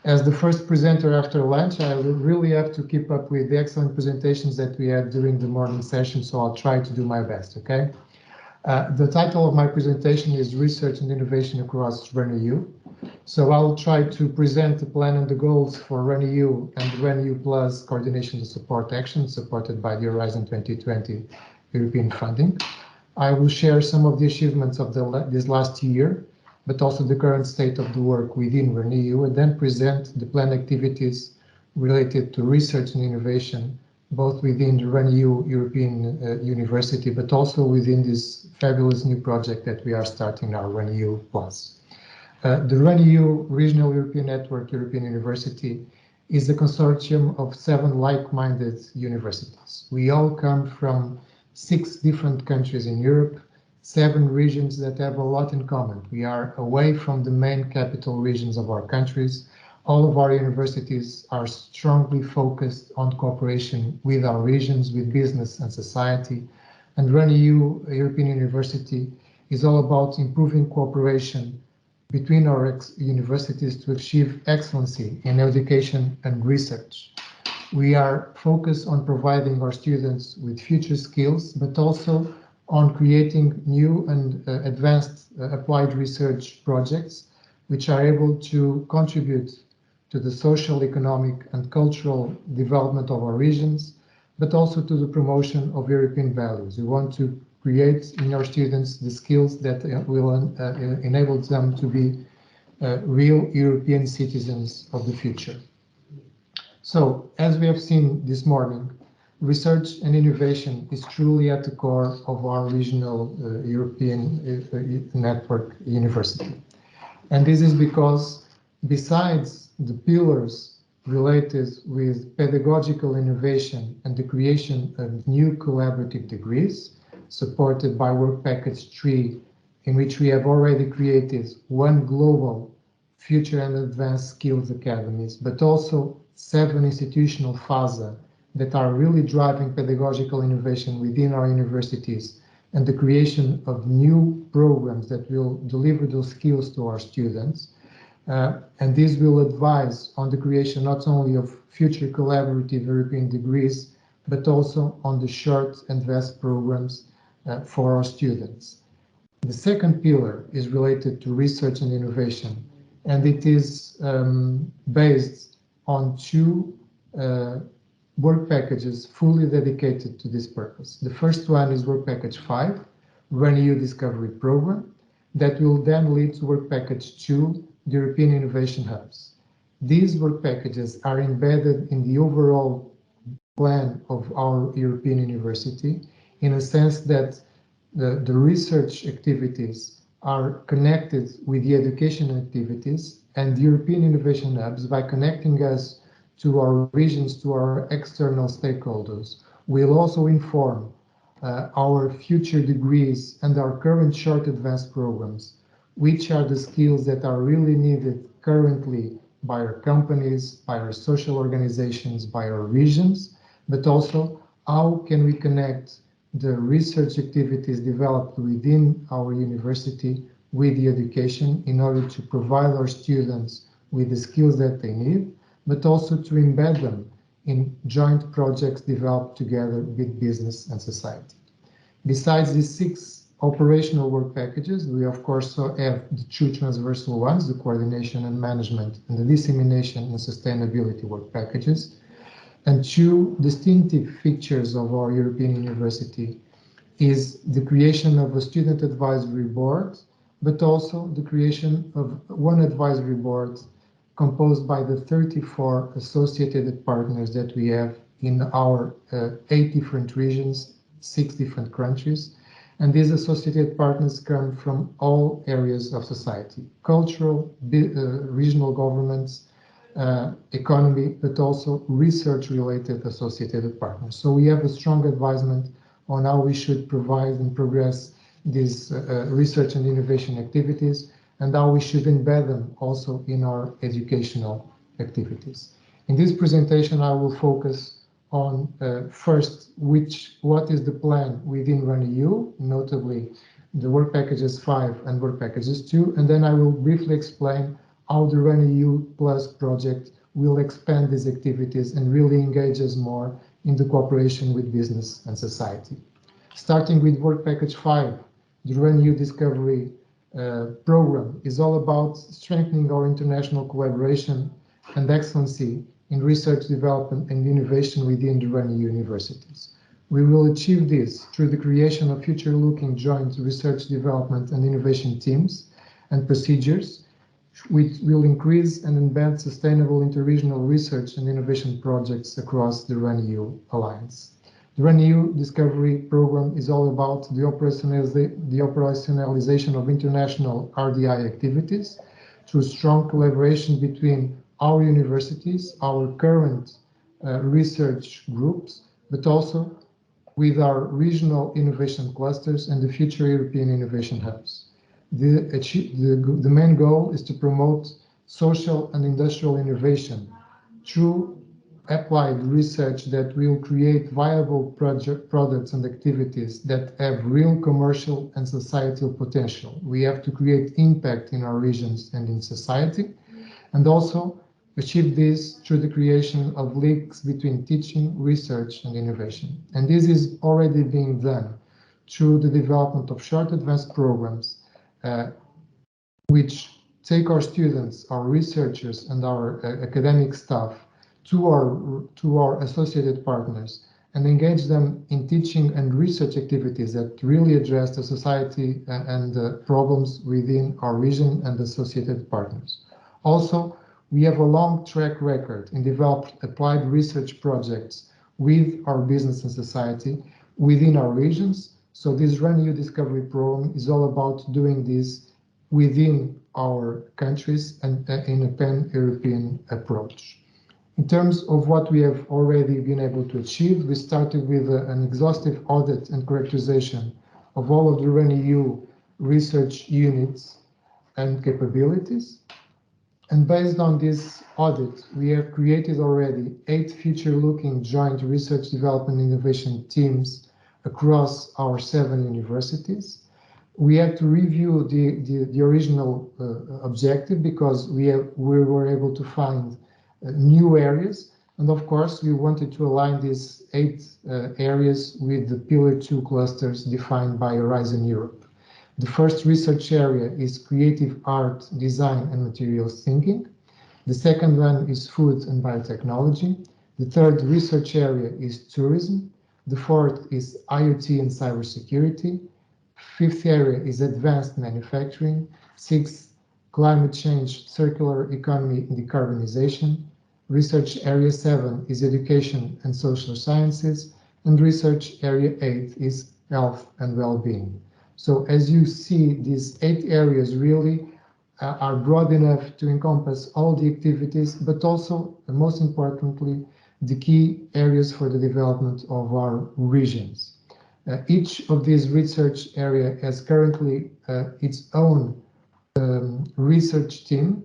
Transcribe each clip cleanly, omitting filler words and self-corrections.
As the first presenter after lunch, I will really have to keep up with the excellent presentations that we had during the morning session, so I'll try to do my best, okay? The title of my presentation is Research and Innovation Across RunEU. So I'll try to present the plan and the goals for RunEU and RunEU Plus Coordination to Support Action, supported by the Horizon 2020 European funding. I will share some of the achievements of this last year, but also the current state of the work within RunEU, and then present the planned activities related to research and innovation, both within the RunEU European University, but also within this fabulous new project that we are starting now, RunEU Plus. The RunEU Regional European Network European University is a consortium of 7 like-minded universities. We all come from 6 different countries in Europe, 7 regions that have a lot in common. We are away from the main capital regions of our countries. All of our universities are strongly focused on cooperation with our regions, with business and society. And RunEU European University is all about improving cooperation between our universities to achieve excellency in education and research. We are focused on providing our students with future skills, but also on creating new and advanced applied research projects, which are able to contribute to the social, economic, and cultural development of our regions, but also to the promotion of European values. We want to create in our students the skills that will enable them to be real European citizens of the future. So, as we have seen this morning, research and innovation is truly at the core of our regional European network university. And this is because besides the pillars related with pedagogical innovation and the creation of new collaborative degrees, supported by Work Package 3, in which we have already created 1 global future and advanced skills academies, but also 7 institutional FASA that are really driving pedagogical innovation within our universities and the creation of new programs that will deliver those skills to our students. And this will advise on the creation not only of future collaborative European degrees, but also on the short and vast programs for our students. The second pillar is related to research and innovation, and it is based on 2 work packages fully dedicated to this purpose. The first one is Work Package 5, RunEU Discovery Program, that will then lead to Work Package 2, the European Innovation Hubs. These work packages are embedded in the overall plan of our European university, in a sense that the research activities are connected with the education activities, and the European Innovation Hubs, by connecting us to our regions, to our external stakeholders, will also inform our future degrees and our current short advanced programs, which are the skills that are really needed currently by our companies, by our social organizations, by our regions, but also how can we connect the research activities developed within our university with the education in order to provide our students with the skills that they need, but also to embed them in joint projects developed together with business and society. Besides these 6 operational work packages, we of course have the 2 transversal ones, the coordination and management and the dissemination and sustainability work packages. And 2 distinctive features of our European university is the creation of a student advisory board, but also the creation of 1 advisory board composed by the 34 associated partners that we have in our 8 different regions, 6 different countries. And these associated partners come from all areas of society, cultural, regional governments, economy, but also research-related associated partners. So we have a strong advisement on how we should provide and progress these research and innovation activities, and how we should embed them also in our educational activities. In this presentation, I will focus on first, what is the plan within RunEU, notably the work packages 5 and work packages 2, and then I will briefly explain how the RunEU Plus project will expand these activities and really engage us more in the cooperation with business and society. Starting with Work Package 5, the RunEU Discovery program is all about strengthening our international collaboration and excellency in research, development, and innovation within the RunEU universities. We will achieve this through the creation of future-looking joint research, development, and innovation teams and procedures, which will increase and embed sustainable interregional research and innovation projects across the RunEU Alliance. The RunEU Discovery Program is all about the operationalization of international RDI activities through strong collaboration between our universities, our current research groups, but also with our regional innovation clusters and the future European innovation hubs. The main goal is to promote social and industrial innovation through applied research that will create viable products and activities that have real commercial and societal potential. We have to create impact in our regions and in society, and also achieve this through the creation of links between teaching, research, and innovation. And this is already being done through the development of short advanced programs, which take our students, our researchers, and our academic staff to our associated partners and engage them in teaching and research activities that really address the society and the problems within our region and associated partners. Also, we have a long track record in developed applied research projects with our business and society within our regions. So this RunEU Discovery Program is all about doing this within our countries and in a pan-European approach. In terms of what we have already been able to achieve, we started with an exhaustive audit and characterization of all of the RunEU research units and capabilities. And based on this audit, we have created already 8 future-looking joint research development innovation teams across our 7 universities. We had to review the original objective because we were able to find new areas. And of course, we wanted to align these 8 areas with the Pillar 2 clusters defined by Horizon Europe. The first research area is creative art, design, and materials thinking. The second one is food and biotechnology. The third research area is tourism. The fourth is IoT and cybersecurity. Fifth area is advanced manufacturing. Sixth, climate change, circular economy, and decarbonization. Research area 7 is education and social sciences. And research area 8 is health and well-being. So as you see, these 8 areas really are broad enough to encompass all the activities, but also, and most importantly, the key areas for the development of our regions. Each of these research area has currently its own research team,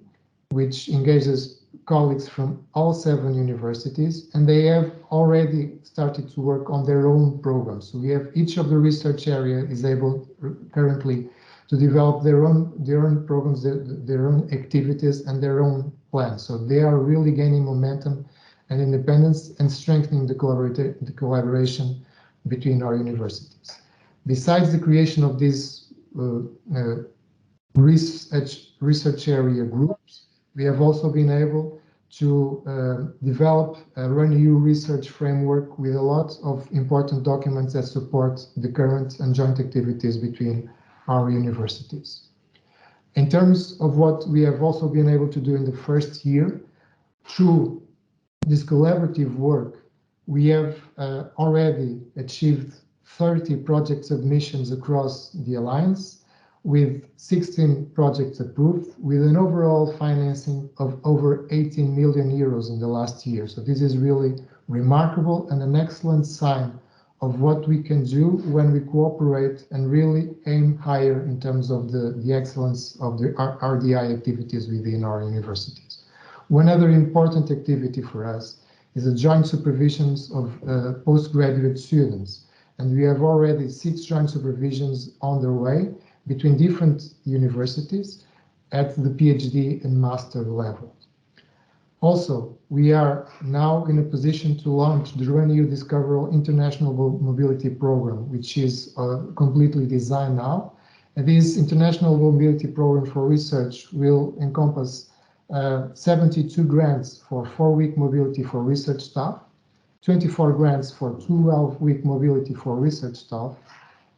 which engages colleagues from all 7 universities, and they have already started to work on their own programs. So we have each of the research area is able currently to develop their own programs, their own activities, and their own plans. So they are really gaining momentum and independence and strengthening the collaboration between our universities. Besides the creation of these research area groups, we have also been able to develop a RunEU research framework with a lot of important documents that support the current and joint activities between our universities. In terms of what we have also been able to do in the first year, through this collaborative work, we have already achieved 30 project submissions across the Alliance, with 16 projects approved, with an overall financing of over 18 million euros in the last year. So this is really remarkable and an excellent sign of what we can do when we cooperate and really aim higher in terms of the excellence of the RDI activities within our universities. One other important activity for us is the joint supervisions of postgraduate students. And we have already 6 joint supervisions on their way between different universities, at the PhD and master level. Also, we are now in a position to launch the RunEU Discover International Mobility Program, which is completely designed now. And this International Mobility Program for Research will encompass 72 grants for 4-week mobility for research staff, 24 grants for 12-week mobility for research staff,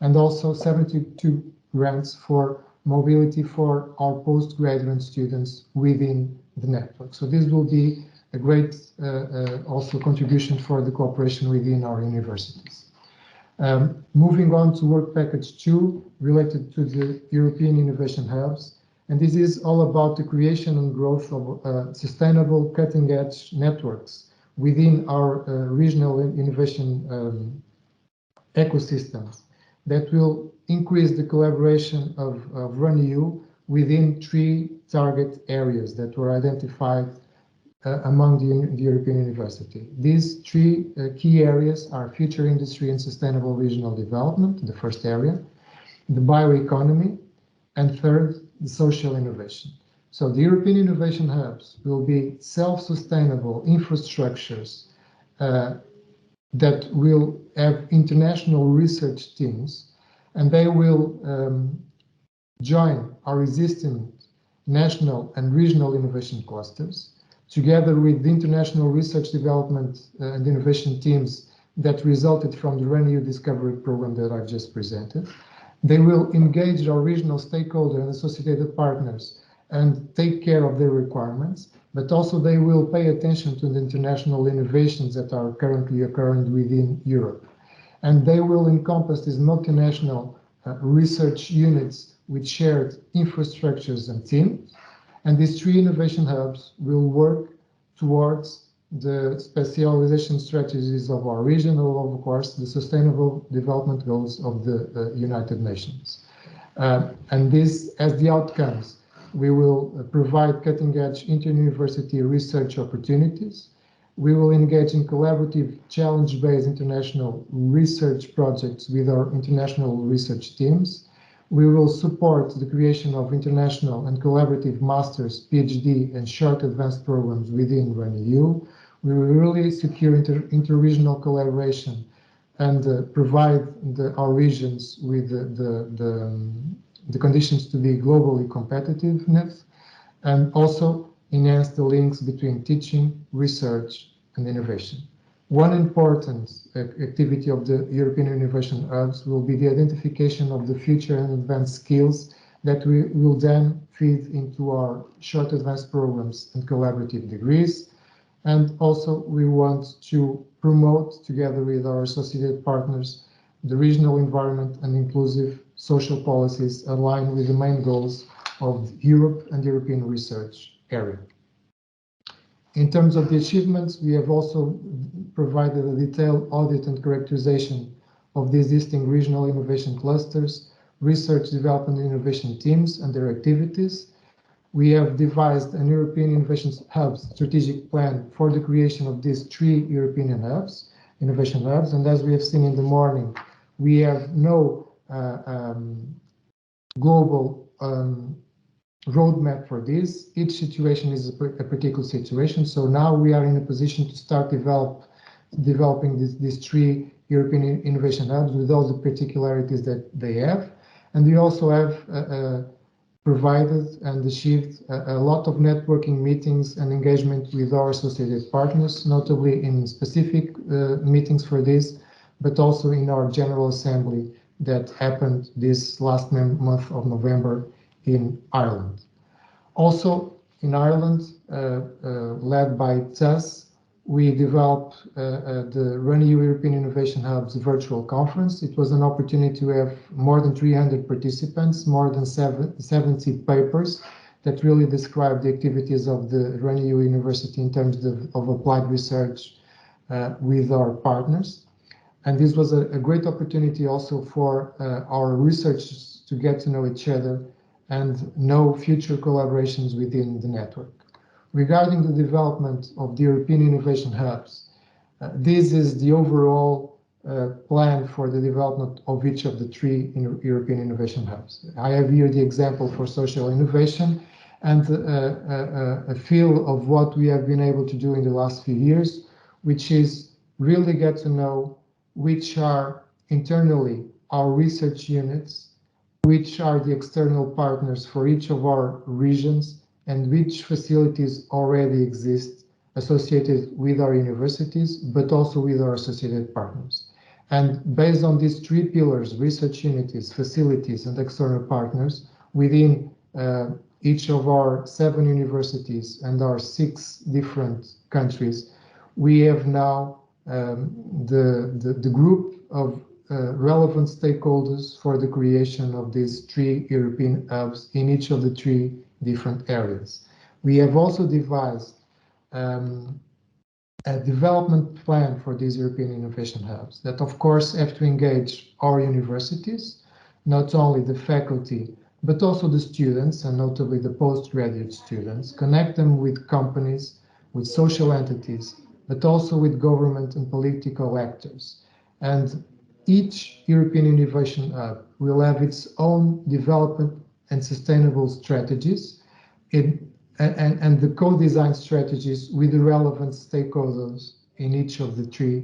and also 72 grants for mobility for our postgraduate students within the network. So this will be a great also contribution for the cooperation within our universities. Moving on to work package 2 related to the European Innovation Hubs. And this is all about the creation and growth of sustainable cutting-edge networks within our regional innovation ecosystems that will increase the collaboration of RunEU within 3 target areas that were identified among the European University. These 3 key areas are future industry and sustainable regional development, the first area, the bioeconomy, and third, the social innovation. So the European Innovation Hubs will be self-sustainable infrastructures that will have international research teams, and they will join our existing national and regional innovation clusters, together with the international research development and innovation teams that resulted from the RunEU Discovery program that I've just presented. They will engage our regional stakeholders and associated partners and take care of their requirements, but also they will pay attention to the international innovations that are currently occurring within Europe. And they will encompass these multinational research units with shared infrastructures and teams. And these 3 innovation hubs will work towards the specialization strategies of our region, or of course, the sustainable development goals of the United Nations. And this, as the outcomes, we will provide cutting-edge inter-university research opportunities. We will engage in collaborative, challenge-based international research projects with our international research teams. We will support the creation of international and collaborative master's, PhD, and short advanced programs within RunEU. We will really secure inter-regional collaboration and provide our regions with the conditions to be globally competitiveness, and also enhance the links between teaching, research, and innovation. One important activity of the European Innovation Hubs will be the identification of the future and advanced skills that we will then feed into our short advanced programs and collaborative degrees. And also we want to promote, together with our associated partners, the regional environment and inclusive social policies aligned with the main goals of Europe and European research area. In terms of the achievements, we have also provided a detailed audit and characterization of the existing regional innovation clusters, research, development, and innovation teams and their activities. We have devised an European Innovation Hubs strategic plan for the creation of these 3 European hubs, innovation hubs. And as we have seen in the morning, we have no global roadmap for this. Each situation is a particular situation. So now we are in a position to start developing these 3 European innovation hubs with all the particularities that they have. And we also have provided and achieved a lot of networking meetings and engagement with our associated partners, notably in specific meetings for this, but also in our General Assembly that happened this last month of November in Ireland. Also in Ireland, led by TUS, we developed the RunEU European Innovation Hubs virtual conference. It was an opportunity to have more than 300 participants, more than 70 papers that really describe the activities of the RunEU University in terms of applied research with our partners. And this was a great opportunity also for our researchers to get to know each other and know future collaborations within the network. Regarding the development of the European Innovation Hubs, this is the overall plan for the development of each of the 3 European Innovation Hubs. I have here the example for social innovation. and a feel of what we have been able to do in the last few years, which is really get to know which are internally our research units, which are the external partners for each of our regions, and which facilities already exist associated with our universities, but also with our associated partners. And based on these three pillars, research unities, facilities, and external partners, within each of our 7 universities and our 6 different countries, we have now the group of relevant stakeholders for the creation of these 3 European hubs in each of the 3 different areas. We have also devised a development plan for these European innovation hubs that, of course, have to engage our universities, not only the faculty, but also the students, and notably the postgraduate students, connect them with companies, with social entities, but also with government and political actors. And each European Innovation Hub will have its own development and sustainable strategies and the co-design strategies with the relevant stakeholders in each of the 3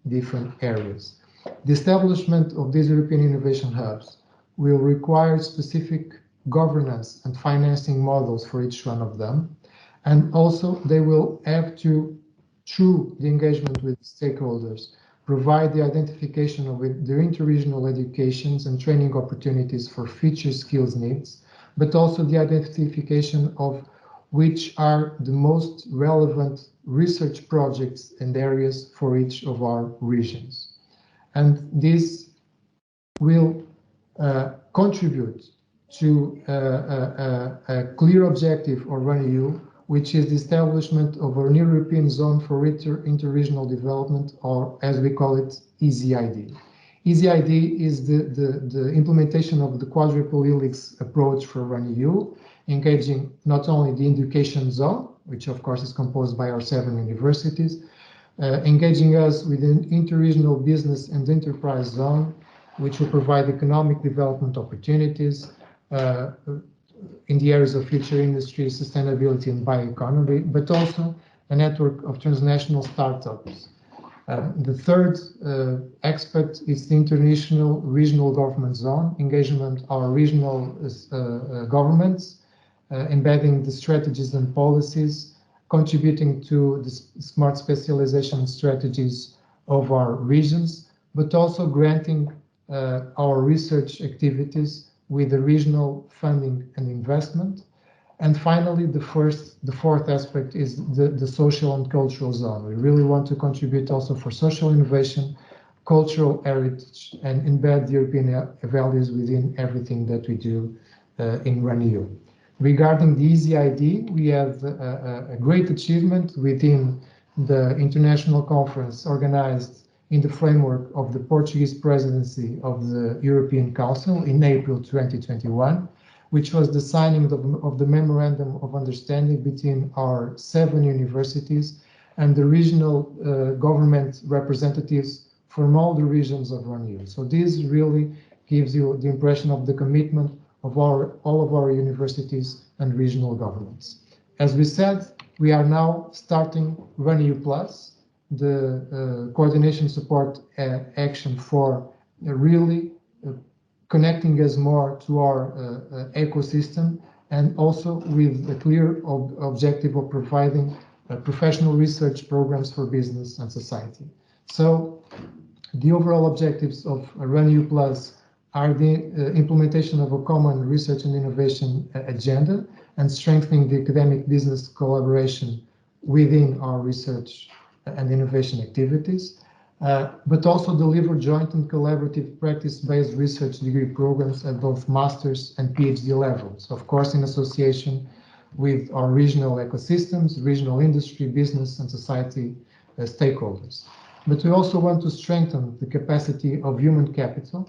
different areas. The establishment of these European Innovation Hubs will require specific governance and financing models for each one of them. And also they will have to, through the engagement with stakeholders, provide the identification of the interregional educations and training opportunities for future skills needs, but also the identification of which are the most relevant research projects and areas for each of our regions. And this will contribute to a clear objective of RunEU, which is the establishment of a new European zone for interregional development, or as we call it, EZID. EZID is the implementation of the quadruple helix approach for RunEU, engaging not only the education zone, which of course is composed by our 7 universities, engaging us with an interregional business and enterprise zone, which will provide economic development opportunities in the areas of future industry, sustainability, and bioeconomy, but also a network of transnational startups. The third aspect is the international regional government zone, engagement our regional governments, embedding the strategies and policies, contributing to the smart specialization strategies of our regions, but also granting our research activities with the regional funding and investment. And finally, the fourth aspect is the social and cultural zone. We really want to contribute also for social innovation, cultural heritage, and embed the European values within everything that we do in RunEU. Regarding the EZID, we have a great achievement within the international conference organized in the framework of the Portuguese presidency of the European Council in April 2021, which was the signing of the Memorandum of Understanding between our 7 universities and the regional government representatives from all the regions of RunEU. So this really gives you the impression of the commitment of all of our universities and regional governments. As we said, we are now starting RunEU Plus, the coordination support action for really connecting us more to our ecosystem, and also with a clear objective of providing professional research programs for business and society. So the overall objectives of RunEU Plus are the implementation of a common research and innovation agenda and strengthening the academic business collaboration within our research and innovation activities, but also deliver joint and collaborative practice-based research degree programs at both master's and PhD levels, of course in association with our regional ecosystems, regional industry, business and society stakeholders. But we also want to strengthen the capacity of human capital,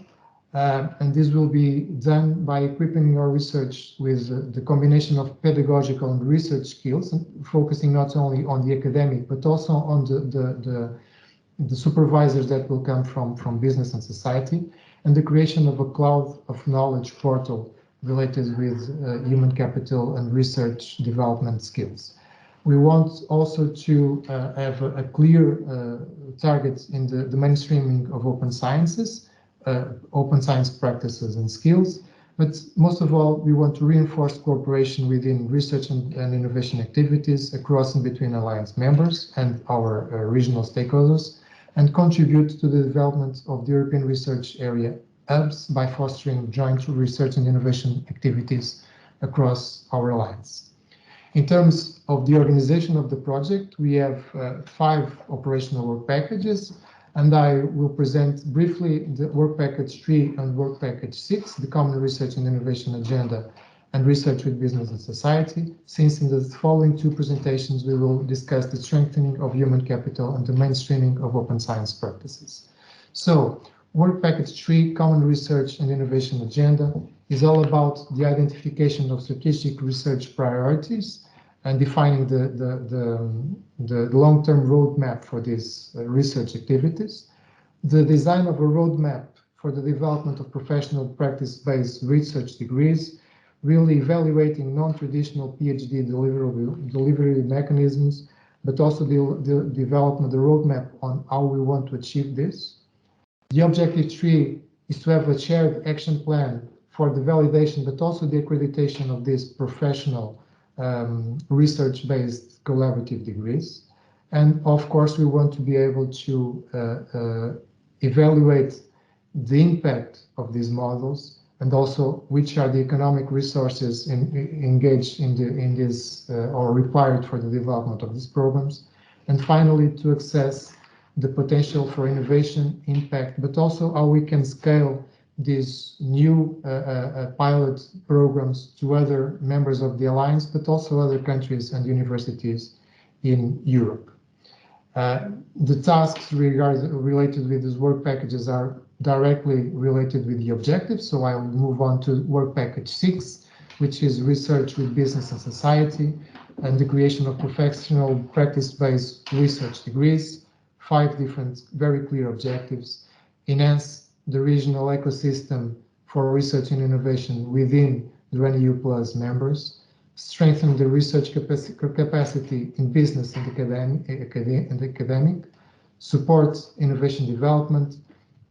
and this will be done by equipping our research with the combination of pedagogical and research skills, and focusing not only on the academic, but also on the supervisors that will come from business and society, and the creation of a cloud of knowledge portal related with human capital and research development skills. We want also to have a clear target in the mainstreaming of open sciences, open science practices and skills. But most of all, we want to reinforce cooperation within research and innovation activities across and between Alliance members and our regional stakeholders, and contribute to the development of the European research area hubs by fostering joint research and innovation activities across our Alliance. In terms of the organization of the project, we have 5 operational work packages, and I will present briefly the work package 3 and work package 6, the Common Research and Innovation Agenda and Research with Business and Society, since in the following 2 presentations we will discuss the strengthening of human capital and the mainstreaming of open science practices. So, work package 3, Common Research and Innovation Agenda, is all about the identification of strategic research priorities and defining the long-term roadmap for these research activities, the design of a roadmap for the development of professional practice-based research degrees, really evaluating non-traditional PhD delivery mechanisms, but also the development, the roadmap on how we want to achieve this. The objective 3 is to have a shared action plan for the validation, but also the accreditation of these professional research-based collaborative degrees. And of course, we want to be able to evaluate the impact of these models and also which are the economic resources engaged in this or required for the development of these programs. And finally, to assess the potential for innovation, impact, but also how we can scale these new pilot programs to other members of the Alliance, but also other countries and universities in Europe. The tasks related with these work packages are directly related with the objectives, so I will move on to work package 6, which is research with business and society, and the creation of professional practice-based research degrees, 5 different very clear objectives: enhance the regional ecosystem for research and innovation within the RENEU Plus members, strengthen the research capacity in business and academic, support innovation development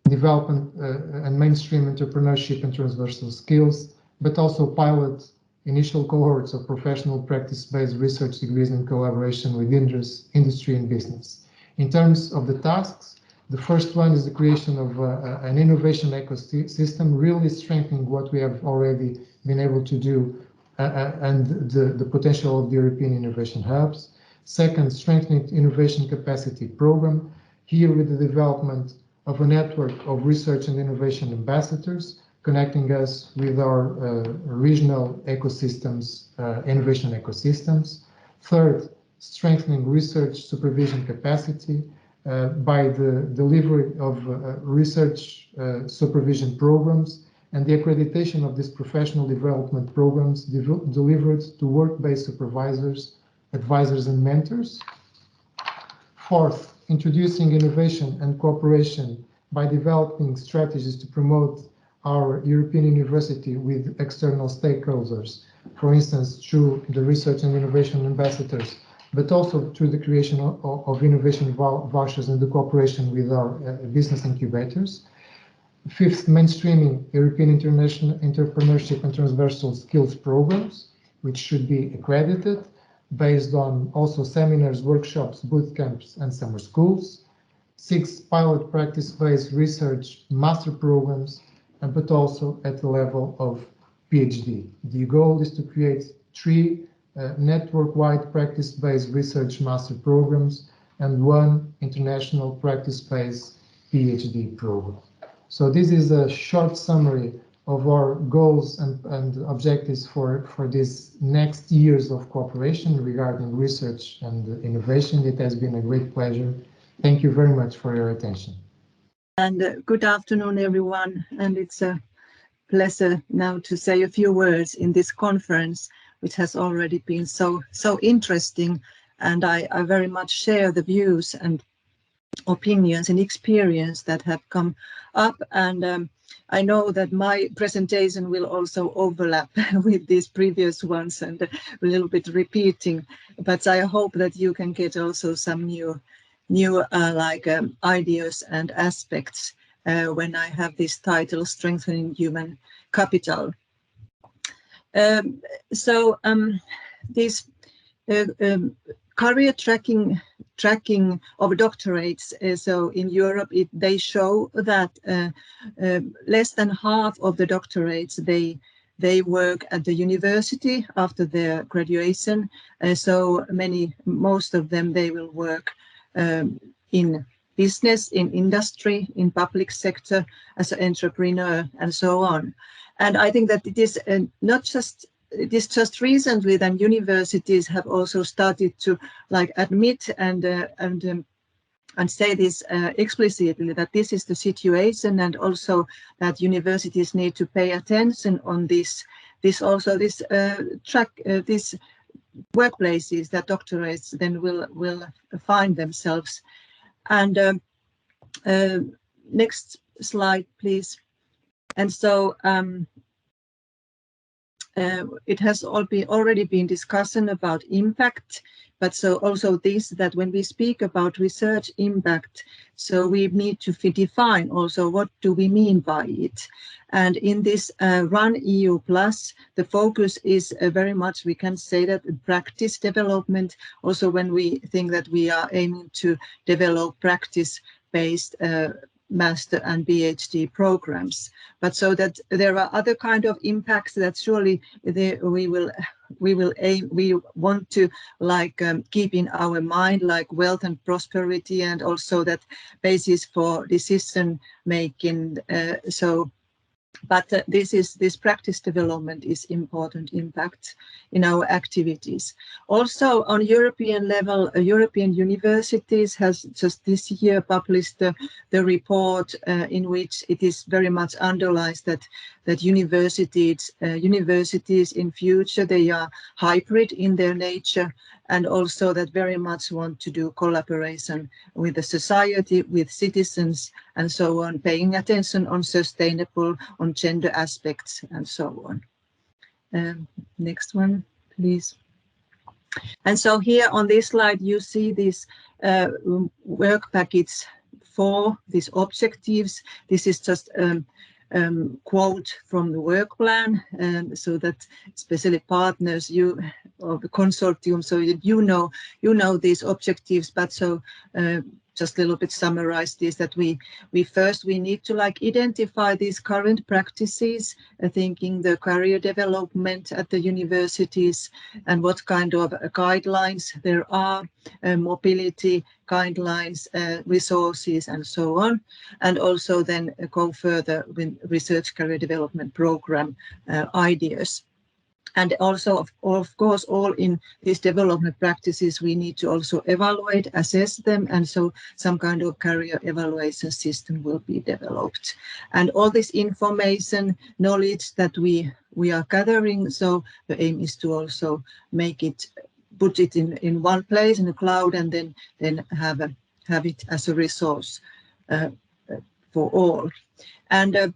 and mainstream entrepreneurship and transversal skills, but also pilot initial cohorts of professional practice-based research degrees in collaboration with industry and business. In terms of the tasks, the first one is the creation of an innovation ecosystem, really strengthening what we have already been able to do and the potential of the European innovation hubs. Second, strengthening innovation capacity program, here with the development of a network of research and innovation ambassadors, connecting us with our regional ecosystems, innovation ecosystems. Third, strengthening research supervision capacity, by the delivery of research supervision programs and the accreditation of these professional development programs delivered to work-based supervisors, advisors, and mentors. Fourth, introducing innovation and cooperation by developing strategies to promote our European university with external stakeholders, for instance, through the research and innovation ambassadors, but also through the creation of innovation vouchers and the cooperation with our business incubators. Fifth, mainstreaming European international entrepreneurship and transversal skills programs, which should be accredited, based on also seminars, workshops, boot camps, and summer schools. Six, pilot practice-based research master programs, but also at the level of PhD. The goal is to create 3 network-wide practice-based research master programs and 1 international practice-based PhD program. So this is a short summary of our goals and objectives for these next years of cooperation regarding research and innovation. It has been a great pleasure. Thank you very much for your attention. And good afternoon, everyone. And it's a pleasure now to say a few words in this conference, which has already been so interesting. And I very much share the views and opinions and experience that have come up. And I know that my presentation will also overlap with these previous ones and a little bit repeating, but I hope that you can get also some new ideas and aspects when I have this title, Strengthening Human Capital. This career tracking of doctorates, so in Europe, they show that less than half of the doctorates, they work at the university after their graduation. Most of them, they will work in business, in industry, in public sector, as an entrepreneur, and so on. And I think that it is just recently that universities have also started to admit and say this explicitly, that this is the situation, and also that universities need to pay attention on these workplaces that doctorates then will find themselves. And next slide, please. And so it has already been discussion about impact, but so also this, that when we speak about research impact, so we need to define also what do we mean by it. And in this Run EU Plus, the focus is very much, we can say that, practice development, also when we think that we are aiming to develop practice-based master and PhD programs, but so that there are other kind of impacts that surely we want to keep in our mind, like wealth and prosperity, and also that basis for decision making. But this practice development is important impact in our activities. Also on European level, European universities has just this year published the report in which it is very much underlined that universities in future, they are hybrid in their nature, and also that very much want to do collaboration with the society, with citizens, and so on, paying attention on sustainable, on gender aspects, and so on. Next one, please. And so here on this slide, you see this work package for these objectives. This is just quote from the work plan, so that especially partners, you of the consortium, so you know these objectives, but so just a little bit summarize this, that we first need to identify these current practices, thinking the career development at the universities and what kind of guidelines there are, mobility guidelines, resources, and so on, and also then go further with research career development program ideas. And also, of course, all in these development practices, we need to also evaluate, assess them, and so some kind of career evaluation system will be developed. And all this information, knowledge that we are gathering, so the aim is to also put it in one place in the cloud, and then have it as a resource for all. And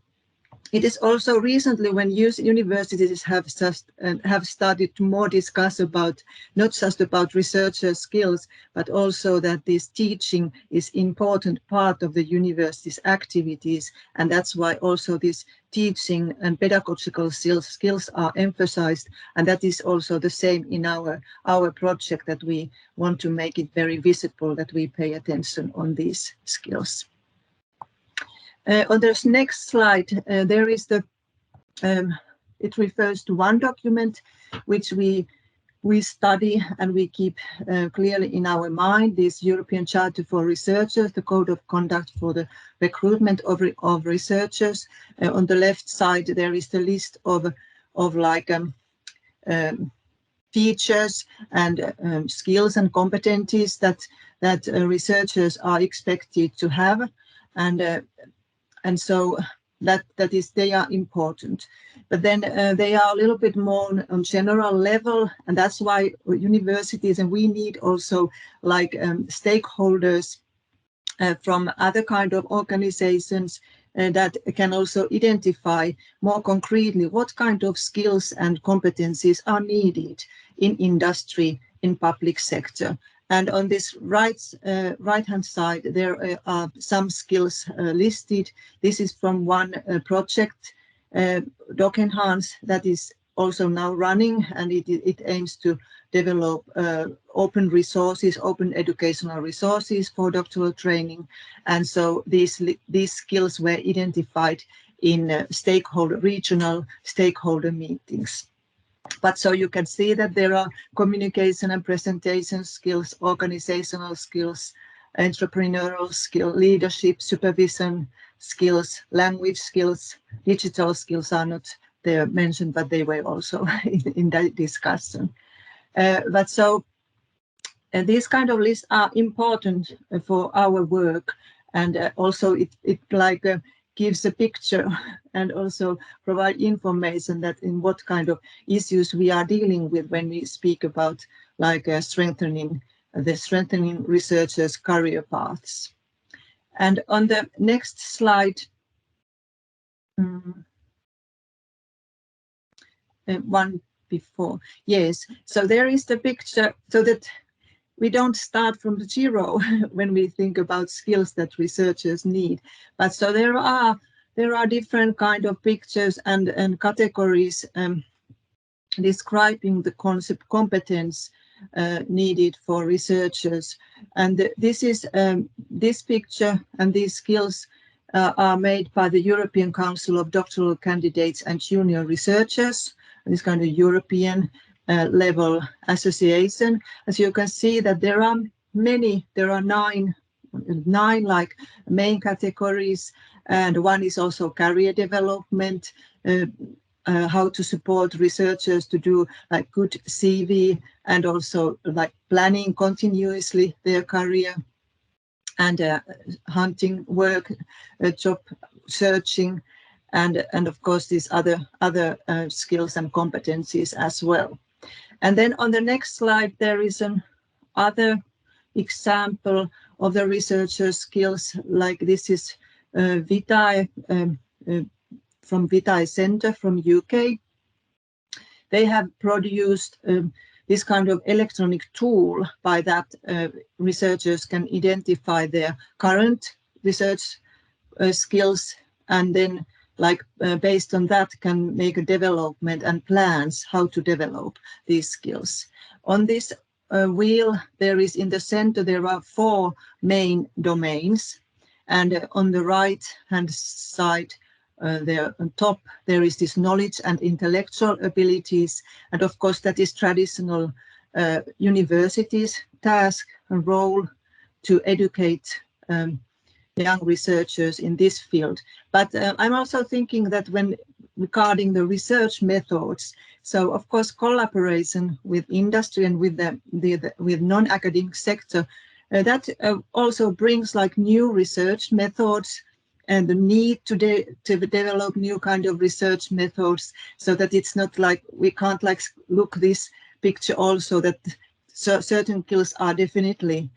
it is also recently when universities have started to more discuss about not just about researcher skills, but also that this teaching is important part of the university's activities, and that's why also this teaching and pedagogical skills are emphasized, and that is also the same in our project, that we want to make it very visible that we pay attention on these skills. On this next slide, there is it refers to one document which we study and we keep clearly in our mind, this European Charter for Researchers, the Code of Conduct for the Recruitment of Researchers. On the left side, there is the list of features and skills and competencies that researchers are expected to have, and so that is, they are important. But then they are a little bit more on general level, and that's why universities, and we need also stakeholders from other kind of organizations that can also identify more concretely what kind of skills and competencies are needed in industry, in public sector. And on this right-hand side, there are some skills listed. This is from one project, Doc Enhance, that is also now running, and it aims to develop open resources, open educational resources for doctoral training. And so these skills were identified in regional stakeholder meetings. But so you can see that there are communication and presentation skills, organizational skills, entrepreneurial skill, leadership, supervision skills, language skills, digital skills are not there mentioned, but they were also in that discussion. But so these kind of lists are important for our work, and also it like gives a picture and also provide information that in what kind of issues we are dealing with when we speak about like strengthening researchers' career paths. And on the next slide, one before, yes, so there is the picture so that we don't start from zero when we think about skills that researchers need. But so there are different kind of pictures and categories describing the concept competence needed for researchers. And this picture and these skills are made by the European Council of Doctoral Candidates and Junior Researchers, this kind of European level association. As you can see that there are nine like main categories, and one is also career development, how to support researchers to do like good CV and also like planning continuously their career, and hunting work, job searching, and of course these other skills and competencies as well. And then on the next slide, there is another example of the researcher skills, like this is Vitae, from Vitae Center from UK. They have produced this kind of electronic tool by that researchers can identify their current research skills, and then like based on that can make a development and plans how to develop these skills. On this wheel, there is in the center, there are 4 main domains, and on the right hand side, there on top, there is this knowledge and intellectual abilities, and of course that is traditional universities' task and role to educate young researchers in this field. But I'm also thinking that when regarding the research methods, so of course collaboration with industry and with with non-academic sector, that also brings like new research methods and the need to develop new kind of research methods, so that it's not like we can't like look this picture also that certain skills are definitely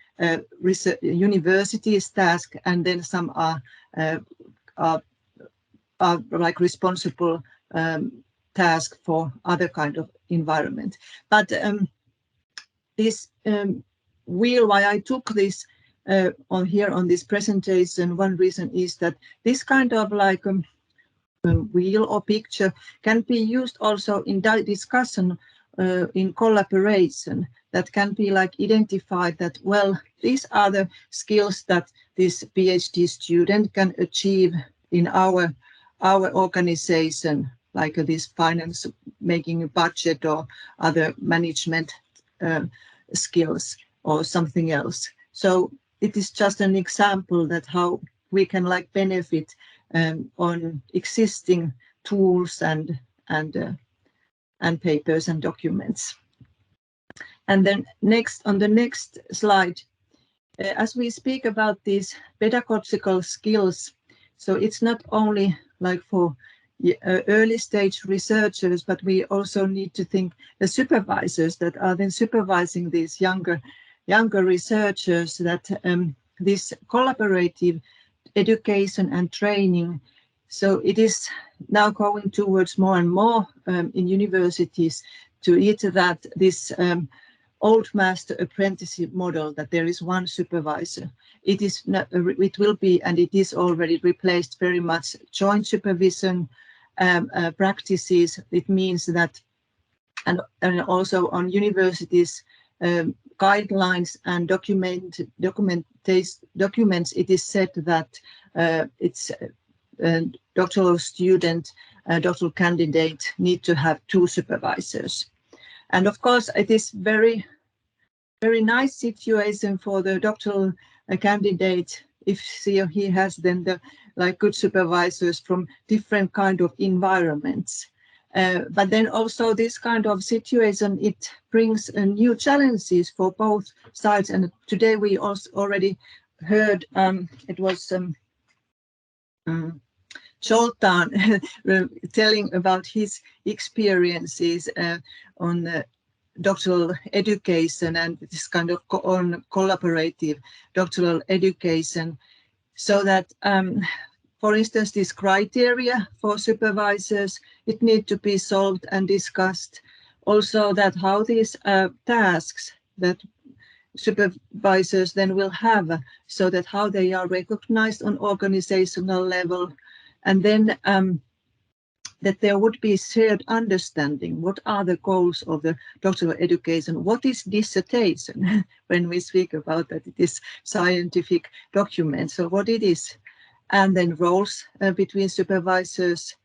universities' task, and then some are like responsible task for other kind of environment. But this wheel, why I took this on here on this presentation, one reason is that this kind of like wheel or picture can be used also in discussion in collaboration, that can be like identified that, well, these are the skills that this PhD student can achieve in our organization, like this finance, making a budget or other management skills or something else. So it is just an example that how we can like benefit on existing tools and papers and documents. And then next, on the next slide, as we speak about these pedagogical skills, so it's not only like for early stage researchers, but we also need to think the supervisors that are then supervising these younger researchers, that this collaborative education and training So it is now going towards more and more in universities to eat that this old master apprenticeship model, that there is one supervisor. It is not, it will be, and it is already replaced very much joint supervision practices. It means that, and also on universities, guidelines and documents, it is said that it's doctoral student, doctoral candidate need to have 2 supervisors. And of course, it is very nice situation for the doctoral candidate if he has then the good supervisors from different kind of environments. But then also this kind of situation, it brings new challenges for both sides. And today we also already heard, it was Zoltán telling about his experiences on doctoral education and this kind of on collaborative doctoral education. So that, for instance, this criteria for supervisors, it need to be solved and discussed. Also that how these tasks that supervisors then will have, so that how they are recognized on organizational level, and then that there would be shared understanding. What are the goals of the doctoral education? What is dissertation? When we speak about that, it is scientific document. So what it is, and then roles between supervisors,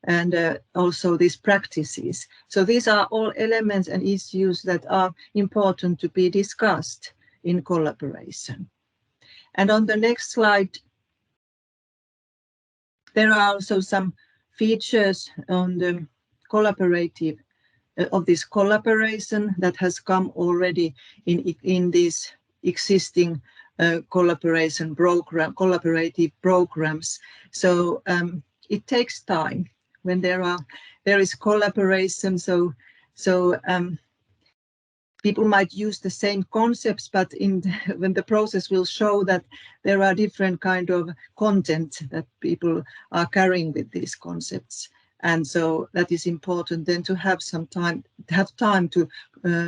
and also these practices. So these are all elements and issues that are important to be discussed in collaboration. And on the next slide, there are also some features on the collaborative of this collaboration that has come already in these existing collaborative programs. So it takes time when there is collaboration. So people might use the same concepts, but when the process will show that there are different kind of content that people are carrying with these concepts. And so that is important then to have some time, to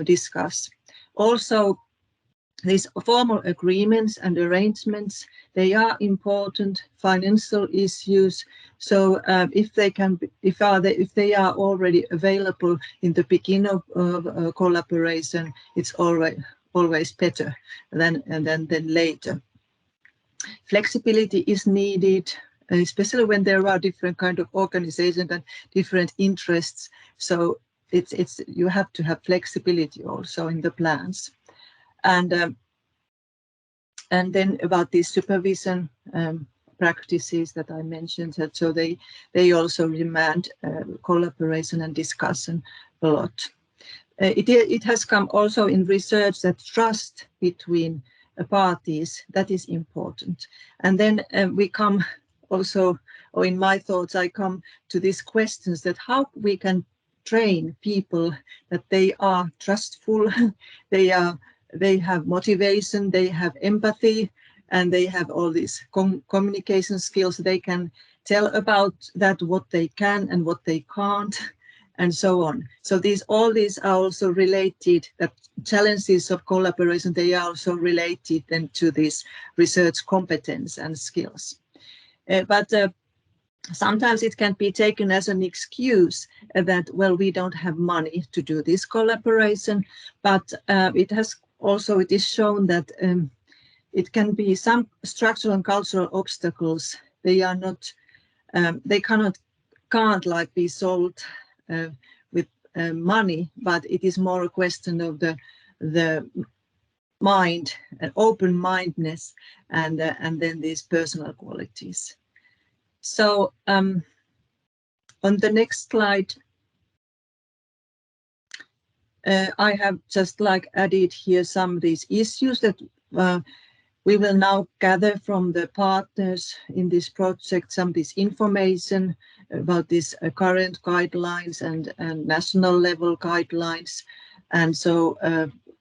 discuss. Also, these formal agreements and arrangements, they are important. Financial issues. So if they are already available in the beginning of collaboration, it's always better than later. Flexibility is needed, especially when there are different kind of organizations and different interests. So you have to have flexibility also in the plans. And then about these supervision practices that I mentioned, so they also demand collaboration and discussion a lot. It has come also in research that trust between parties, that is important. And then we come also, or in my thoughts, I come to these questions that how we can train people that they are trustful, they have motivation, they have empathy, and they have all these communication skills. They can tell about that, what they can and what they can't, and so on. So all these are also related, that challenges of collaboration, they are also related then to this research competence and skills. But sometimes it can be taken as an excuse that, well, we don't have money to do this collaboration, but it is shown that it can be some structural and cultural obstacles. They are not, they can't like be solved with money, but it is more a question of the mind and open-mindedness, and then these personal qualities. So on the next slide, I have just added here some of these issues that we will now gather from the partners in this project, some of this information about these current guidelines and national level guidelines. And so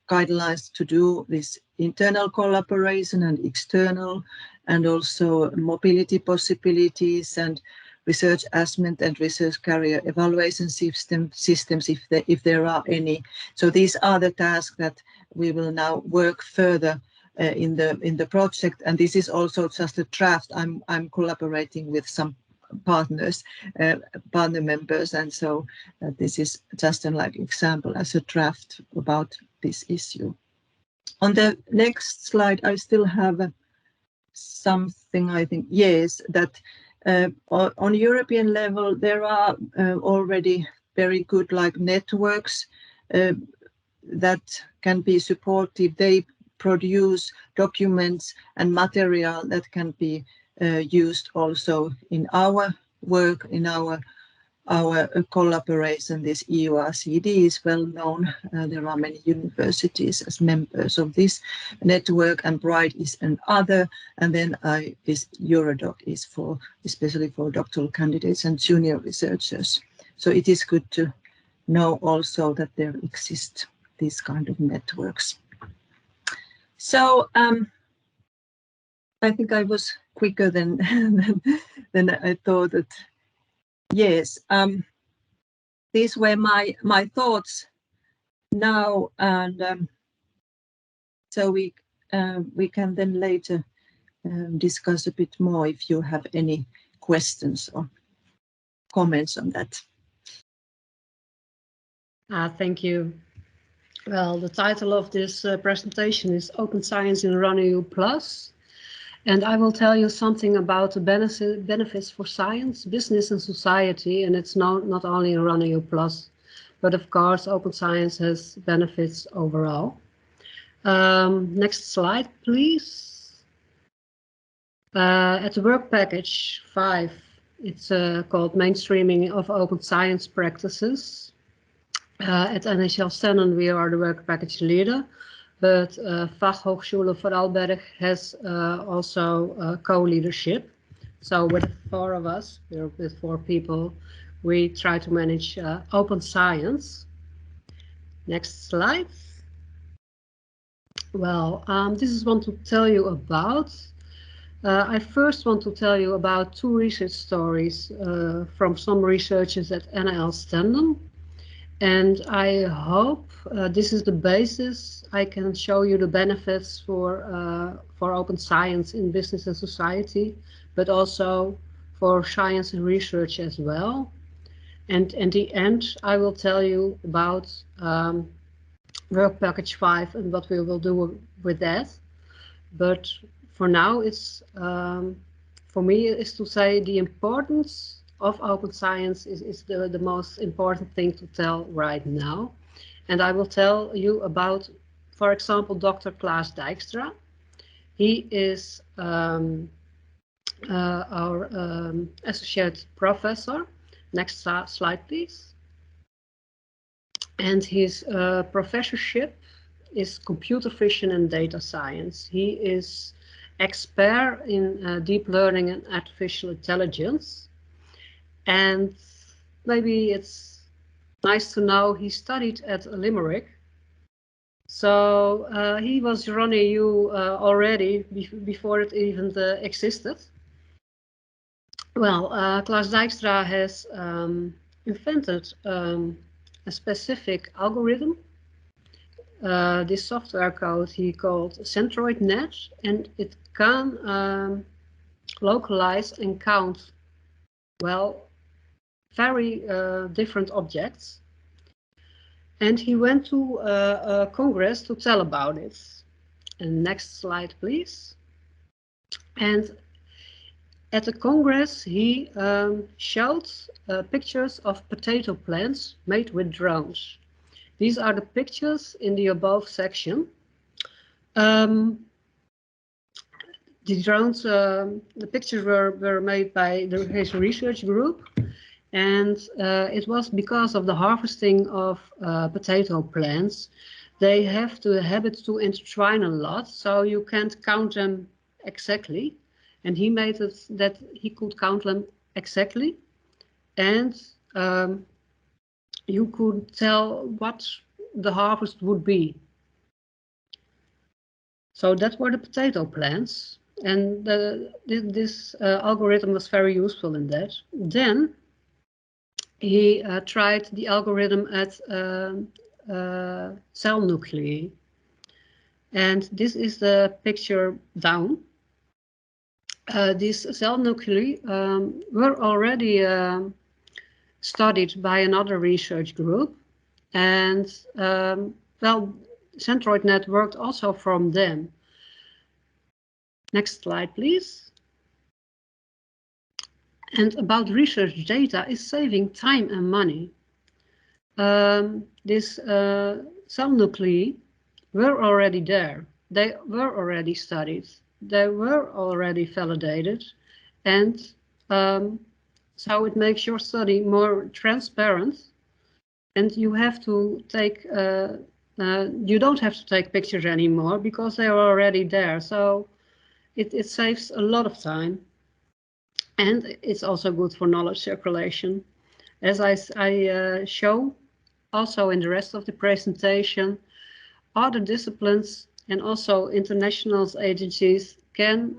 guidelines to do this internal collaboration and external, and also mobility possibilities, and research assessment and research career evaluation systems, if there are any. So these are the tasks that we will now work further in the project, and this is also just a draft. I'm collaborating with some partner members, and so this is just an example as a draft about this issue. On the next slide, I still have something, I think, yes, that on European level there are already very good networks that can be supportive. They produce documents and material that can be used also in our work, in our collaboration. This EURCD is well known. There are many universities as members of this network, and BRIDE is another. And then this Eurodoc is especially for doctoral candidates and junior researchers. So it is good to know also that there exist these kind of networks. So I think I was quicker than I thought. That yes, these were my thoughts now, and so we can then later discuss a bit more if you have any questions or comments on that. Thank you. Well, the title of this presentation is Open Science in RunEU Plus, and I will tell you something about the benefits for science, business and society, and it's not only in RunEU Plus, but of course Open Science has benefits overall. Next slide, please. At the work package 5, it's called Mainstreaming of Open Science Practices. At NHL Stennen, we are the work package leader, but Fachhochschule Vorarlberg has also co-leadership. So with 4 of us, we're with 4 people, we try to manage open science. Next slide. Well, this is one to tell you about. I first want to tell you about 2 research stories from some researchers at NHL Stennen. And I hope this is the basis. I can show you the benefits for open science in business and society, but also for science and research as well. And in the end, I will tell you about work package 5 and what we will do with that. But for now, it's for me is to say the importance of open science is the most important thing to tell right now. And I will tell you about, for example, Dr. Klaas Dijkstra. He is our associate professor. Next slide, please. And his professorship is computer vision and data science. He is expert in deep learning and artificial intelligence. And maybe it's nice to know he studied at Limerick. So he was RunEU already before it even existed. Well, Klaas Dijkstra has invented a specific algorithm. This software code he called CentroidNet, and it can localize and count, well, very different objects. And he went to a congress to tell about it. And next slide, please. And at the congress, he showed pictures of potato plants made with drones. These are the pictures in the above section. The drones, the pictures were made by his research group. And it was because of the harvesting of potato plants. They have the habit to intertwine a lot, so you can't count them exactly. And he made it that he could count them exactly. And you could tell what the harvest would be. So that were the potato plants. And this algorithm was very useful in that. Then he tried the algorithm at cell nuclei. And this is the picture down. These cell nuclei were already studied by another research group. And well, CentroidNet worked also from them. Next slide, please. And about research data is saving time and money. This cell nuclei were already there. They were already studied. They were already validated. And so it makes your study more transparent. And you have to take, you don't have to take pictures anymore because they are already there. So it saves a lot of time. And it's also good for knowledge circulation. As I show also in the rest of the presentation, other disciplines and also international agencies can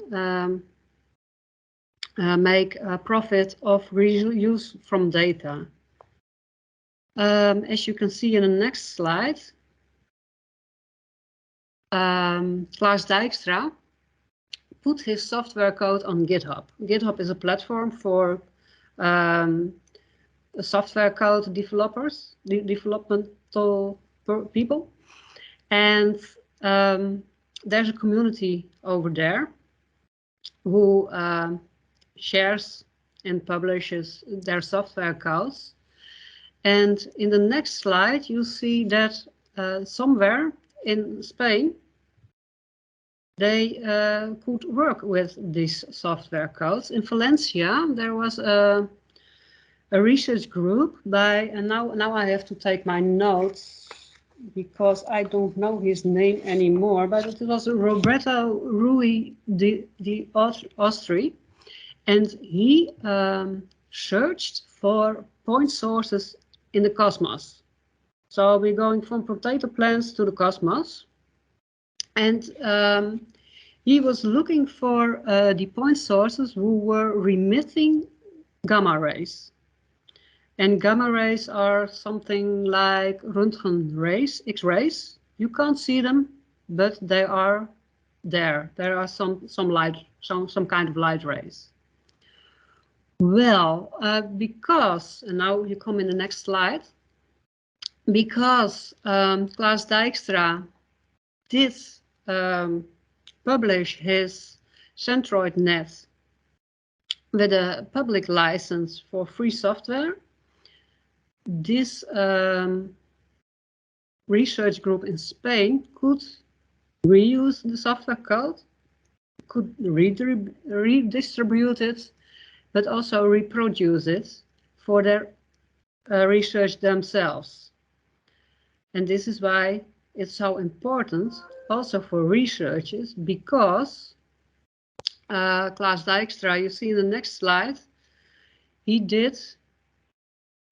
make a profit of reuse from data. As you can see in the next slide, Klaas Dijkstra put his software code on GitHub. GitHub is a platform for software code developers, developmental people. And there's a community over there who shares and publishes their software codes. And in the next slide, you see that somewhere in Spain, they could work with these software codes. In Valencia, there was a research group by, and now I have to take my notes because I don't know his name anymore, but it was Roberto Rui di Ostri, and he searched for point sources in the cosmos. So we're going from potato plants to the cosmos. And he was looking for the point sources who were remitting gamma rays. And gamma rays are something like Röntgen rays, X-rays. You can't see them, but they are there. There are some light, some kind of light rays. Well, because, and now you come in the next slide, because Klaas Dijkstra did publish his CentroidNet with a public license for free software, this research group in Spain could reuse the software code, could redistribute it, but also reproduce it for their research themselves. And this is why it's so important also for researchers, because Klaas Dijkstra, you see in the next slide, he did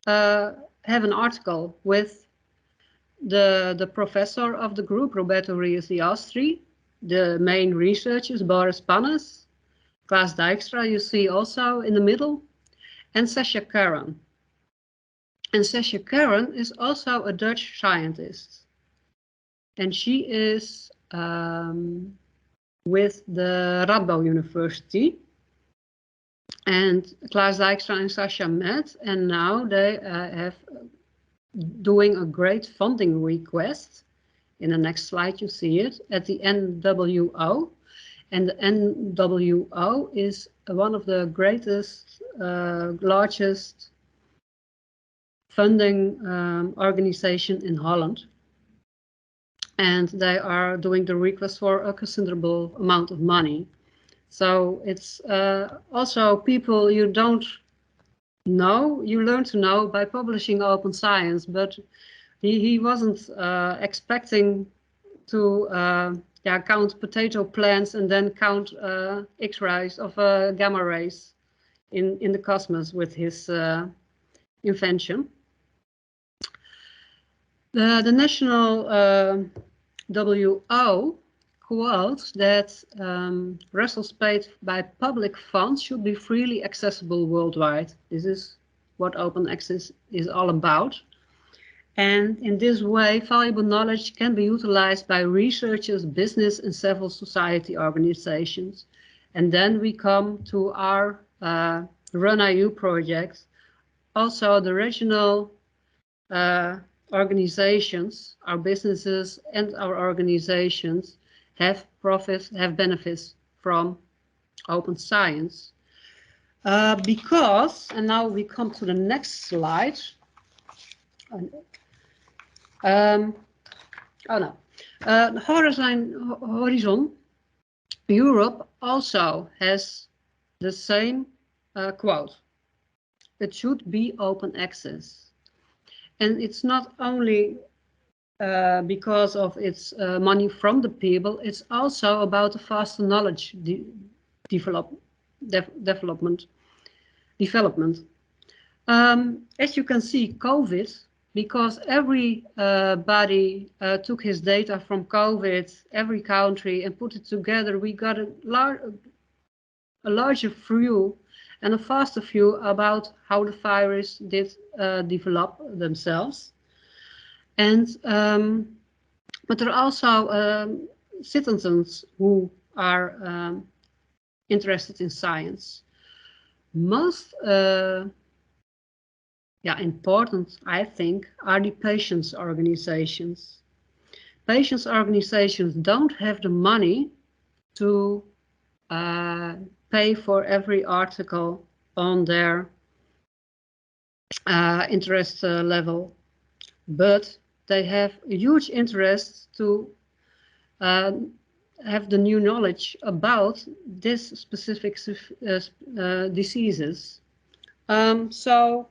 have an article with the professor of the group, Roberto Ruiz de Ostri, the main researchers, Boris Pannes, Klaas Dijkstra, you see also in the middle, and Sascha Karen. And Sascha Karen is also a Dutch scientist. And she is with the Radboud University. And Klaas Dijkstra and Sascha met, and now they have doing a great funding request. In the next slide you see it, at the NWO. And the NWO is one of the greatest, largest funding organization in Holland. And they are doing the request for a considerable amount of money. So it's also people you don't know, you learn to know by publishing open science, but he wasn't expecting to count potato plants and then count X-rays of gamma rays in the cosmos with his invention. The national WO quote that resources paid by public funds should be freely accessible worldwide. This is what open access is all about. And in this way, valuable knowledge can be utilized by researchers, business, and civil society organizations. And then we come to our RunIU project. Also, the regional organizations, our businesses and our organizations have benefits from open science. Because, and now we come to the next slide. Horizon Europe also has the same quote. It should be open access. And it's not only because of its money from the people, it's also about the faster knowledge development. As you can see, COVID, because everybody took his data from COVID, every country, and put it together, we got a larger view and a faster view about how the virus did develop themselves. And but there are also citizens who are interested in science. Most important, I think, are the patients organizations. Patients organizations don't have the money to pay for every article on their interest level, but they have a huge interest to have the new knowledge about this specific diseases. So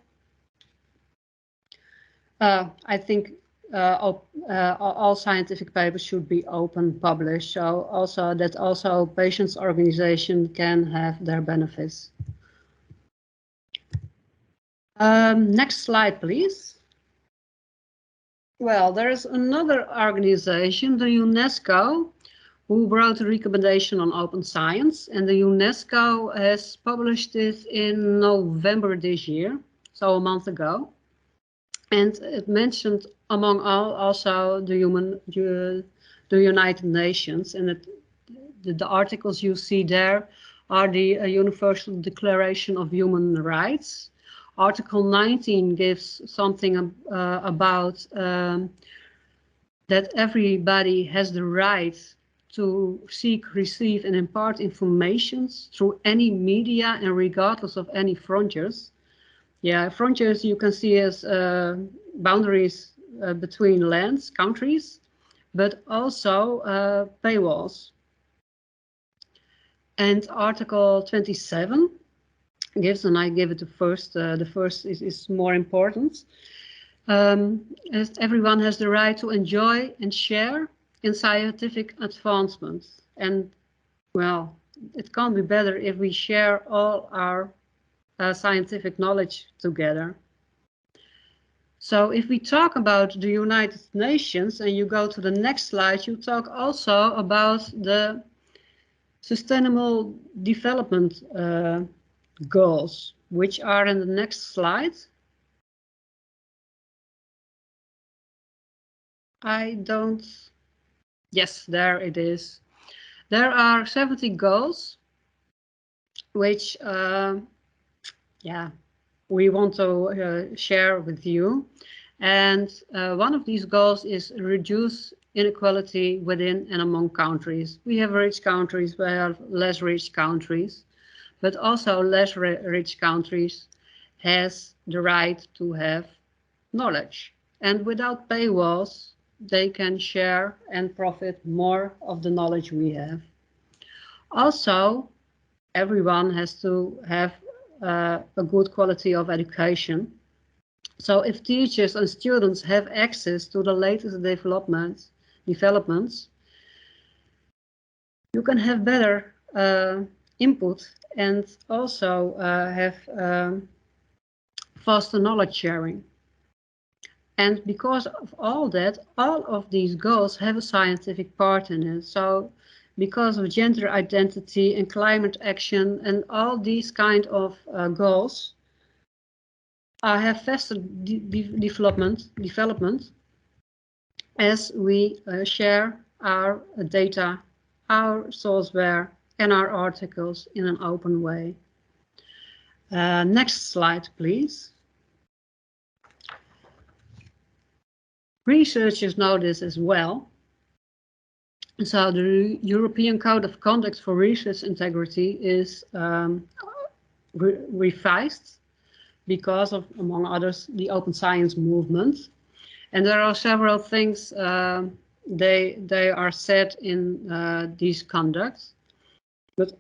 I think all scientific papers should be open published, so also that also patients' organization can have their benefits. Next slide, please. Well, there is another organization, the UNESCO, who wrote a recommendation on open science, and the UNESCO has published it in November this year, so a month ago. And it mentioned, among all, also the United Nations, and the articles you see there are the Universal Declaration of Human Rights. Article 19 gives something about that everybody has the right to seek, receive, and impart information through any media and regardless of any frontiers. Yeah, frontiers you can see as boundaries between lands, countries, but also paywalls. And Article 27 gives, and I give it the first is more important, as everyone has the right to enjoy and share in scientific advancements. And well, it can't be better if we share all our scientific knowledge together. So if we talk about the United Nations, and you go to the next slide, you talk also about the Sustainable Development Goals, which are in the next slide. Yes, there it is. There are 70 goals, which we want to share with you. And one of these goals is reduce inequality within and among countries. We have rich countries, we have less rich countries, but also less rich countries has the right to have knowledge. And without paywalls, they can share and profit more of the knowledge we have. Also, everyone has to have a good quality of education. So if teachers and students have access to the latest developments, you can have better input and also have faster knowledge sharing. And because of all that, all of these goals have a scientific part in it. So because of gender identity and climate action and all these kind of goals, have faster development as we share our data, our sourceware, and our articles in an open way. Next slide, please. Researchers know this as well. So the European Code of Conduct for Research Integrity is revised because of, among others, the open science movement. And there are several things they are set in these conducts. But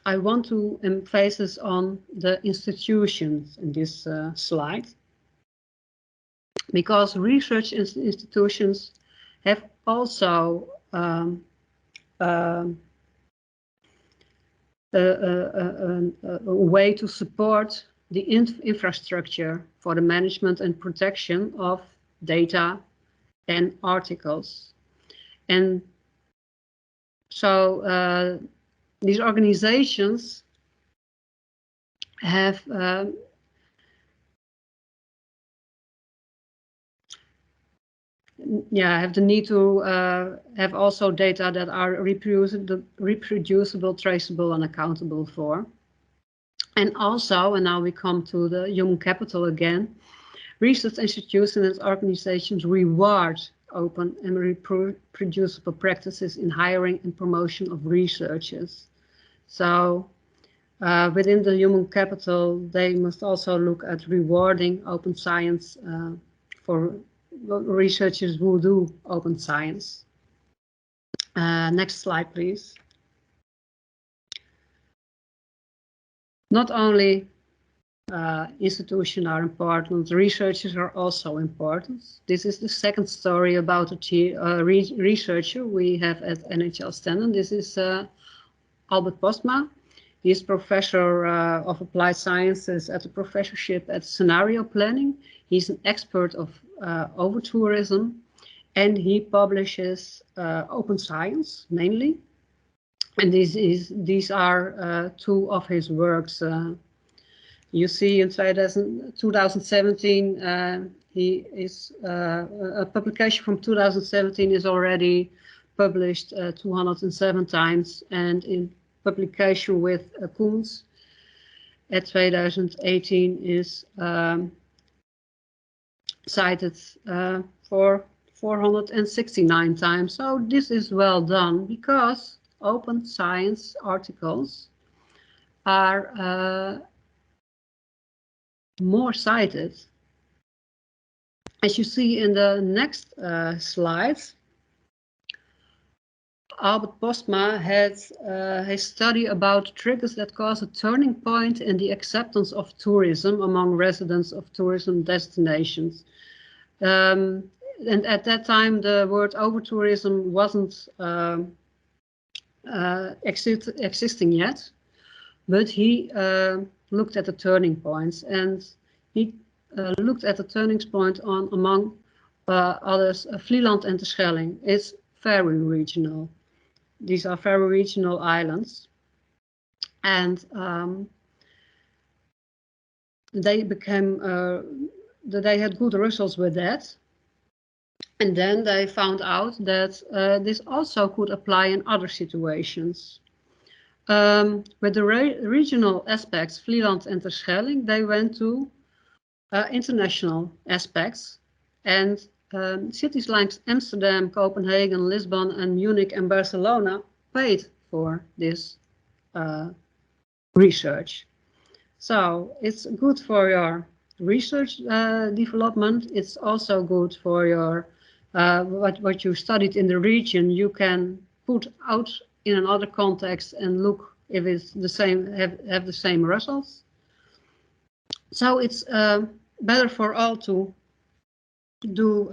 I want to emphasize on the institutions in this slide, because research institutions have also a way to support the infrastructure for the management and protection of data and articles. And so these organizations have have the need to have also data that are reproducible, traceable, and accountable for. And also, and now we come to the human capital again, research institutions and organizations reward open and reproducible practices in hiring and promotion of researchers. So within the human capital, they must also look at rewarding open science for researchers who do open science. Next slide, please. Not only institutions are important, researchers are also important. This is the second story about a researcher we have at NHL Stenden. This is Albert Postma. He is professor of applied sciences at the professorship at scenario planning. He's an expert of over-tourism, and he publishes open science mainly. And these are two of his works. You see in 2017, he is a publication from 2017 is already published 207 times, and in publication with Koens at 2018 is cited for 469 times. So this is well done, because open science articles are more cited. As you see in the next slide, Albert Postma had his study about triggers that cause a turning point in the acceptance of tourism among residents of tourism destinations. And at that time, the word over-tourism wasn't existing yet, but he looked at the turning points, and he looked at the turning point on, among others, Vlieland and Terschelling. It's very regional. These are very regional islands, and they became they had good results with that. And then they found out that this also could apply in other situations. With the regional aspects, Vlieland and Terschelling, they went to international aspects, and cities like Amsterdam, Copenhagen, Lisbon, and Munich and Barcelona paid for this research. So it's good for your research development. It's also good for your what you studied in the region. You can put out in another context and look if it's the same, have the same results. So it's better for all to do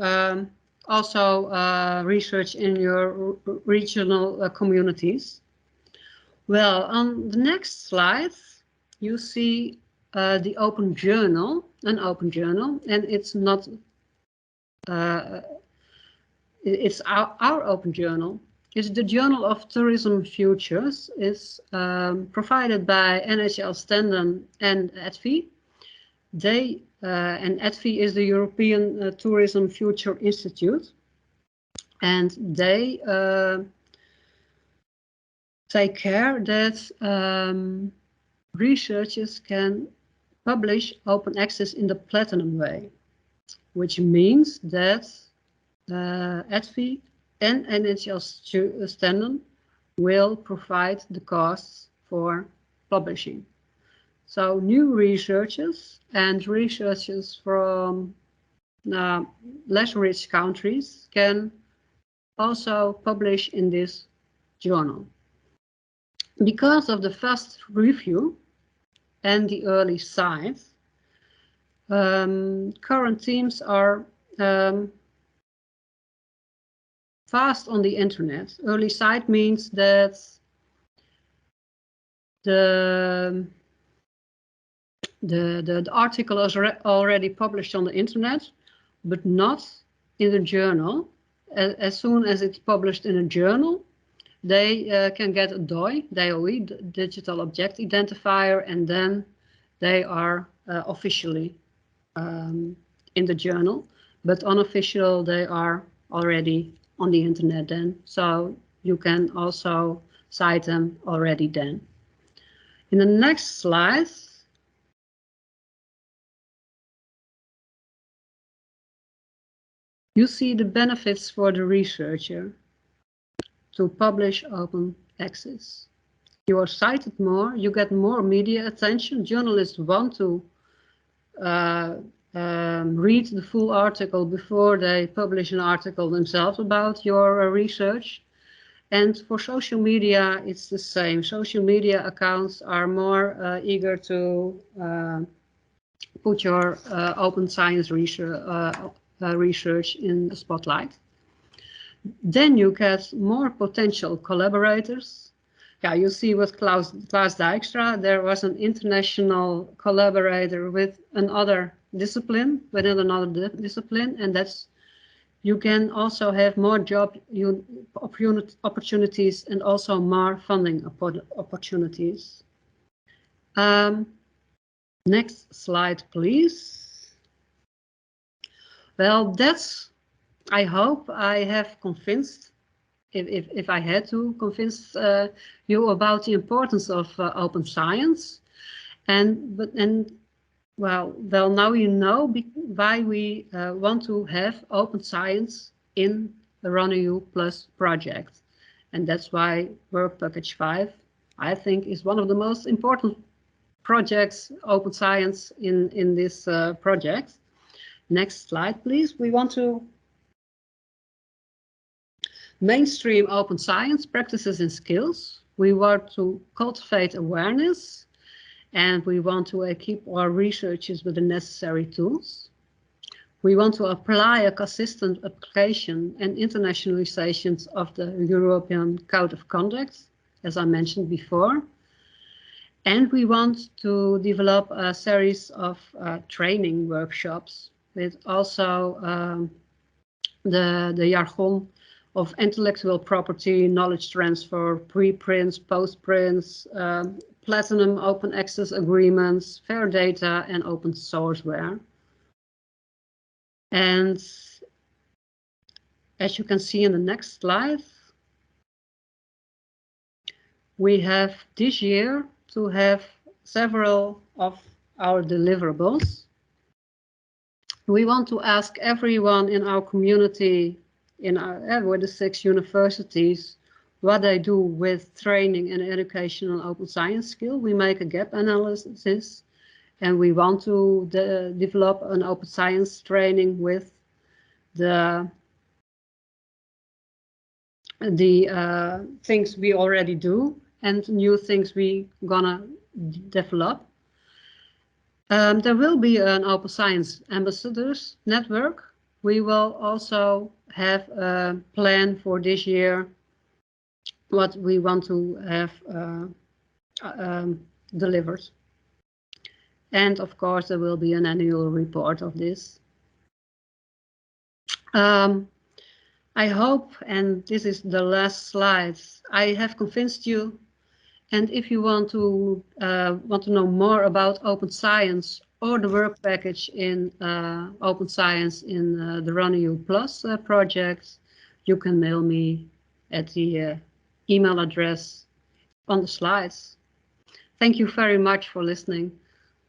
also research in your regional communities. Well, on the next slide, you see the open journal, an open journal, and it's not it's our open journal. It's the Journal of Tourism Futures. It's provided by NHL Stenden and ETFI. They and ETFI is the European Tourism Future Institute, and they take care that researchers can publish open access in the platinum way, which means that ETFI and NHL Stenden will provide the costs for publishing. So new researchers and researchers from less rich countries can also publish in this journal. Because of the fast review and the early science, current teams are fast on the internet. Early site means that the article is already published on the internet, but not in the journal. As soon as it's published in a journal, they can get a DOI, Digital Object Identifier, and then they are officially in the journal. But unofficial, they are already on the internet then, so you can also cite them already then. In the next slide, you see the benefits for the researcher to publish open access. You are cited more, you get more media attention. Journalists want to read the full article before they publish an article themselves about your research. And for social media, it's the same. Social media accounts are more eager to put your open science research in the spotlight. Then you get more potential collaborators. Yeah, you see with Klaus Dijkstra, there was an international collaborator with another discipline, within another discipline, and that's, you can also have more job opportunities and also more funding opportunities. Next slide, please. Well, that's, I hope I have convinced, if I had to convince you about the importance of open science. Well, now you know why we want to have open science in the RunEU Plus project. And that's why Work Package 5, I think, is one of the most important projects, open science, in this project. Next slide, please. We want to mainstream open science practices and skills. We want to cultivate awareness, and we want to equip our researchers with the necessary tools. We want to apply a consistent application and internationalizations of the European Code of Conduct, as I mentioned before. And we want to develop a series of training workshops with also the jargon of intellectual property, knowledge transfer, preprints, postprints, platinum open access agreements, fair data, and open sourceware. And as you can see in the next slide, we have this year to have several of our deliverables. We want to ask everyone in our community, with the 6 universities, what they do with training and education on open science skill. We make a gap analysis, and we want to develop an open science training with the things we already do and new things we gonna develop. There will be an open science ambassadors network. We will also have a plan for this year, what we want to have delivered. And of course, there will be an annual report of this. I hope, and this is the last slide, I have convinced you. And if you want to know more about open science or the work package in open science in the RunEU Plus project, you can mail me at the email address on the slides. Thank you very much for listening.